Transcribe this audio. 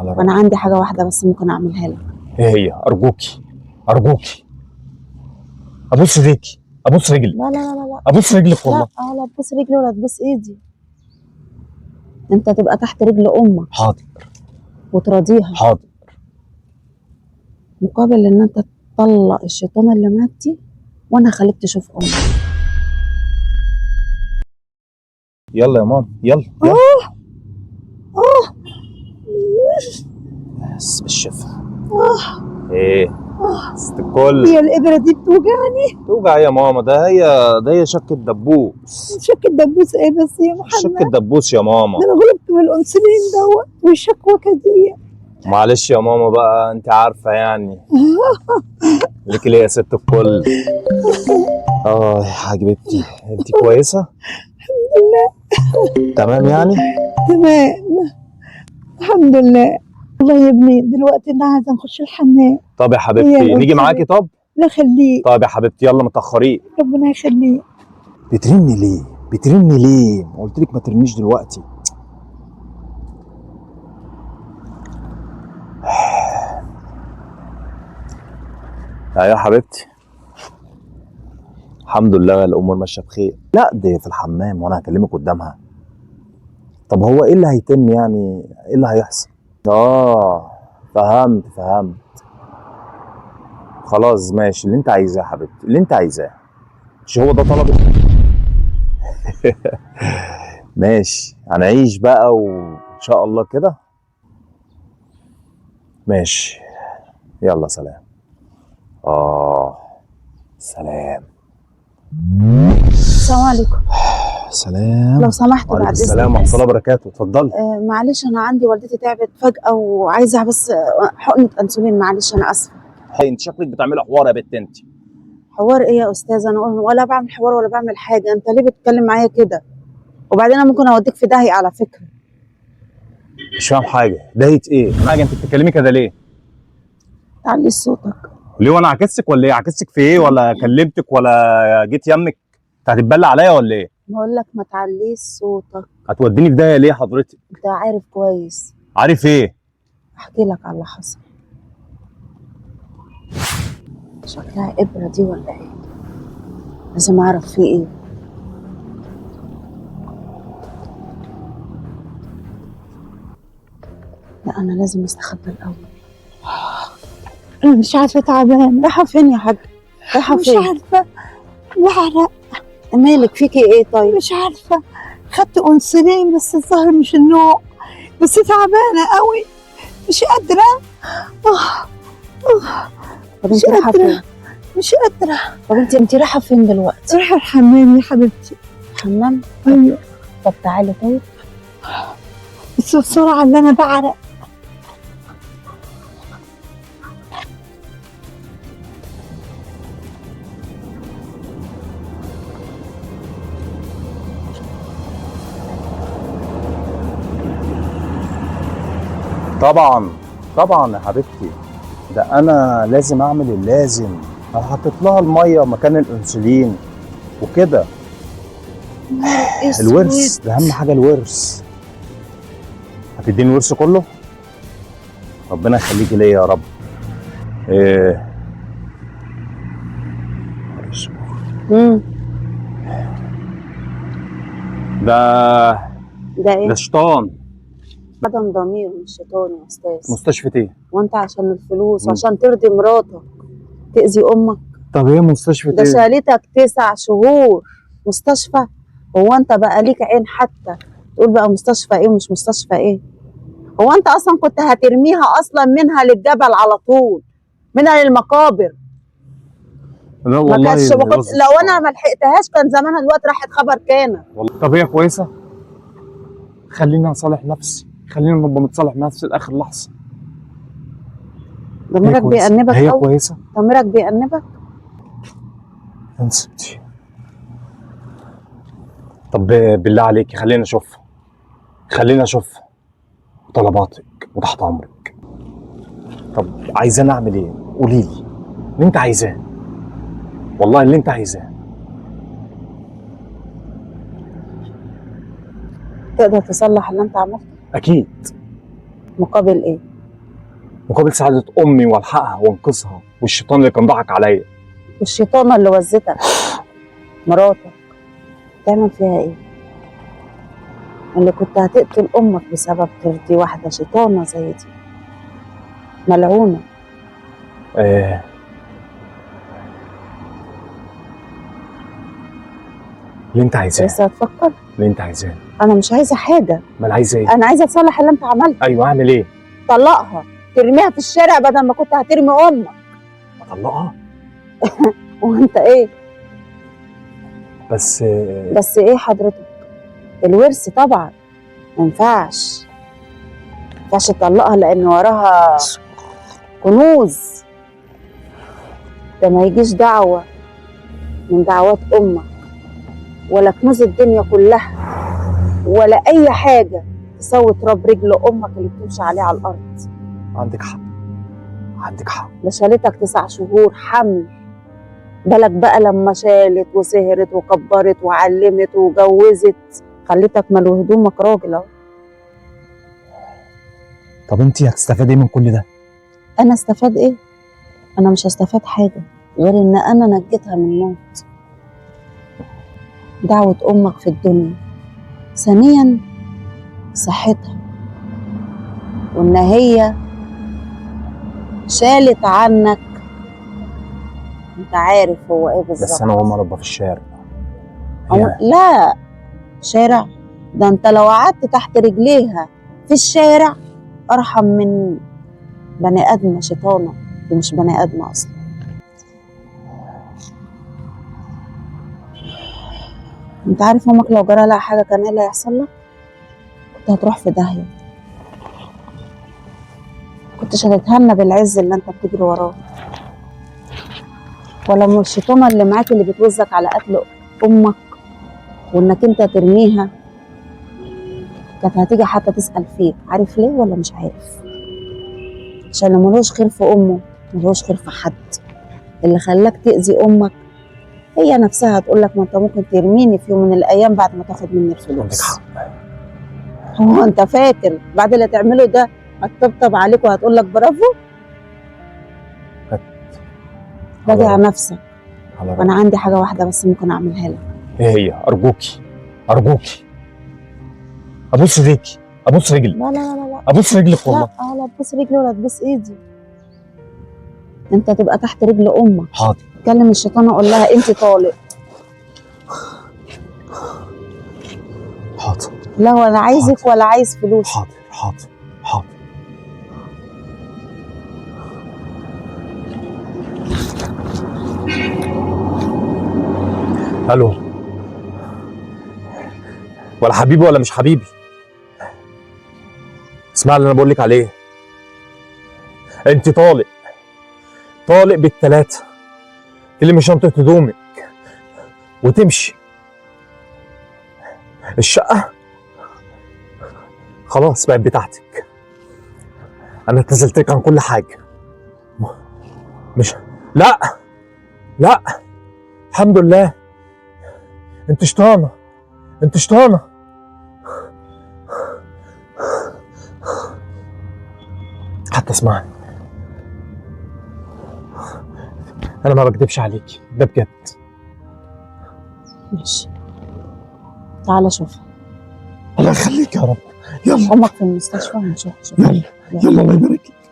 على رأيك. انا عندي حاجه واحده بس ممكن اعملها لك. ايه هي؟ ارجوكي ارجوكي، ابوس ايديكي، ابوس رجلي. لا لا لا لا ابوس رجلك والله. لا، ولا تبوس رجلي ولا تبوس ايدي. انت تبقى تحت رجل امك. حاضر وتراضيها. حاضر. مقابل ان انت تطلق الشيطانه اللي معاك دي، وانا هخليك تشوف امك. يلا يا ماما يلا يلا. بس بالشفا. ايه ست الكل؟ هي الابره دي بتوجعني. توجع يا ماما؟ ده هي شك الدبوس. شك الدبوس ايه بس يا محمد؟ شك الدبوس يا ماما. ده انا غلبت من الانسولين دوت والشكوكه دي. معلش يا ماما بقى، انت عارفه يعني. ليكي ليه يا ست الكل؟ يا حبيبتي انت كويسه؟ الحمد لله. تمام يعني؟ تمام الحمد لله. والله يا ابني دلوقتي انا عايزه نخش الحمام. طب يا حبيبتي نيجي معاكي؟ طب لا خليك. طب يا حبيبتي يلا متاخرين. ربنا يخليك. بترني ليه؟ بترني ليه؟ ما قلت لك ما ترنيش دلوقتي. يا حبيبتي الحمد لله الامور ماشيه بخير. لا دي في الحمام وانا هكلمك قدامها. طب هو ايه اللي هيتم يعني؟ ايه اللي هيحصل؟ فهمت. خلاص ماشي، اللي انت عايزاه يا حبيبتي، اللي انت عايزاه. مش هو ده طلبك؟ ماشي هنعيش بقى وان شاء الله كده. ماشي يلا سلام. سلام. السلام عليكم. سلام. لو سمحت بعد اذنك. السلام ورحمه الله وبركاته. اتفضلي. معلش انا عندي والدتي تعبت فجأة وعايزة بس حقنة انسولين. معلش انا اسفة. انت شكلك بتعملي حوار يا بنت انت. حوار ايه يا استاذ؟ انا ولا بعمل حوار ولا بعمل حاجة. انت ليه بتتكلم معايا كده؟ وبعدين انا ممكن اوديك في داهية على فكرة. مش فاهم حاجه. داهية ايه؟ حاجه انت بتتكلمي كده ليه؟ تعلي صوتك. ليه وانا عكستك ولا ايه؟ عكستك في ايه؟ ولا كلمتك ولا جيت يمك؟ انت هتتبلى عليا ولا ايه؟ بقول لك ما تعليش صوتك. هتوديني في داهية ليه حضرتك؟ انت عارف كويس. عارف ايه؟ احكي لك على اللي حصل. شكلها ابرة دي ولا ايه؟ لازم اعرف فيه ايه. لا انا لازم استخبى الاول. انا مش عارفه تعبانه. رايحه فين يا حاجه؟ رايحه فين؟ مش عارفه. بعرق. مالك فيكي ايه طيب؟ مش عارفه. خدت انسولين بس الظاهر مش النوع. بس تعبانه قوي. مش قادره. طب انت رايحه فين؟ مش قادره. طب انت رايحه فين دلوقتي؟ رايحه الحمام يا حبيبتي. حمام؟ ايوه. طب تعالي طيب. بس بسرعه اللي انا بعرق. طبعا يا حبيبتي، ده انا لازم اعمل اللازم. حطيت لها الميه مكان الانسولين وكده. الورث ده اهم حاجه. الورث هتديني الورث كله. ربنا يخليكي ليا يا رب. ده ايه؟ ده شيطان. عدم ضمير مش شيطان يا استاذ. مستشفى ايه؟ وانت عشان الفلوس وعشان ترضي مراتك تأذي امك؟ طب ايه مستشفى ده ايه؟ شالتك 9 شهور مستشفى. هو انت بقى ليك عين حتى تقول بقى مستشفى ايه ومش مستشفى ايه؟ هو انت اصلا كنت هترميها اصلا منها للجبل على طول، منها للمقابر. لا والله ما كانش لو انا ما لحقتهاش كان زمانها دلوقتي راحت خبر كان. طب هي كويسه؟ خلينا نصالح نفسي، خلينا نبقى متصالح نفسي لاخر لحظه. ضميرك بيأنبك؟ هي كويسه؟ ضميرك بيأنبك؟ انسبتي. طب بالله عليكي خلينا اشوف طلباتك وتحت امرك. طب عايزاني اعمل ايه؟ قولي لي اللي انت عايزاه، والله اللي انت عايزاه. تقدر تصلح اللي انت عملته؟ اكيد. مقابل ايه؟ مقابل سعادة أمي والحقها وانقذها والشيطان اللي كان ضحك عليا. والشيطانة اللي وزتك مراتك تعمل فيها ايه؟ اللي كنت هتقتل امك بسبب ترضي واحدة شيطانة زي دي ملعونة. اللي انت عايزاه. لسه هتفكر؟ اللي انت عايزاه. انا مش عايزة حاجة. ما انا عايزه ايه؟ انا عايزة تصلح اللي انت عملته. ايوه اعمل ايه؟ طلقها، ترميها في الشارع بدل ما كنت هترمي امك. اطلقها؟ وانت ايه؟ بس ايه حضرتك؟ الورث طبعا ما ينفعش تطلقها لان وراها كنوز. ده ما يجيش دعوة من دعوات امك ولا كنوز الدنيا كلها ولا اي حاجة تسوي تراب رجل امك اللي بتمشي عليه على الارض. عندك حق، عندك حق. ده شالتك 9 شهور حمل، بالك بقى لما شالت وسهرت وكبرت وعلمت وجوزت، خليتك ملو هدومك راجل اهو. طب انت هتستفادي من كل ده؟ انا استفاد ايه؟ انا مش هستفاد حاجه غير ان انا نجيتها من الموت. دعوه امك في الدنيا، ثانيا صحتها، وان هي شالت عنك. انت عارف هو ايه بالظبط. بس انا اول مره ابقى في الشارع. لا شارع ده انت لو قعدت تحت رجليها في الشارع ارحم من بني ادمه شيطانه. دي مش بني ادمه اصلا. انت عارف امك لو جرى لها حاجه كان ايه اللي هيحصل لك؟ كنت هتروح في داهيه، كنتش هتتهنى بالعز اللي انت بتجري وراه، ولا من الشيطانه اللي معاك اللي بتوزك على قتل امك وانك انت ترميها كانت هتيجي حتى تسال فيك. عارف ليه ولا مش عارف؟ عشان اللي ملوش خير في امه ملوش خير في حد. اللي خلاك تاذي امك هي نفسها هتقول لك ما انت ممكن ترميني في يوم من الايام بعد ما تاخد مني الفلوس. عندك حق. هو انت فاكر بعد اللي تعمله ده هتطبطب عليك وهتقول لك برافو؟ راجع على نفسك. وانا عندي حاجه واحده بس ممكن اعملها لك. ايه هي؟ ارجوكي ارجوكي ابوس ايديكي، ابوس رجلي. لا لا لا لا ابوس رجلك والله. لا تبوس رجلي ولا تبوس ايدي. انت تبقى تحت رجل امك. حاضر. كلم الشيطان وقول لها انت طالق. حاضر. لا ولا عايزك ولا عايز فلوس. حاضر حاضر حاضر. الو، ولا حبيبي ولا مش حبيبي؟ اسمع اللي انا بقول لك عليه. انت طالق، طالق بالثلاثه. تلمي شنطه هدومك وتمشي. الشقه خلاص بقت بتاعتك. انا اتنازلت عن كل حاجه. مش لا لا، الحمد لله. انت شطانه، انت شطانه. حتى اسمعني، انا ما بكدبش عليكي، ده بجد. ماشي تعالى شوفها. الله يخليك يا رب. يلا امك في المستشفى ونشوف. يلا يلا الله يبارك لك.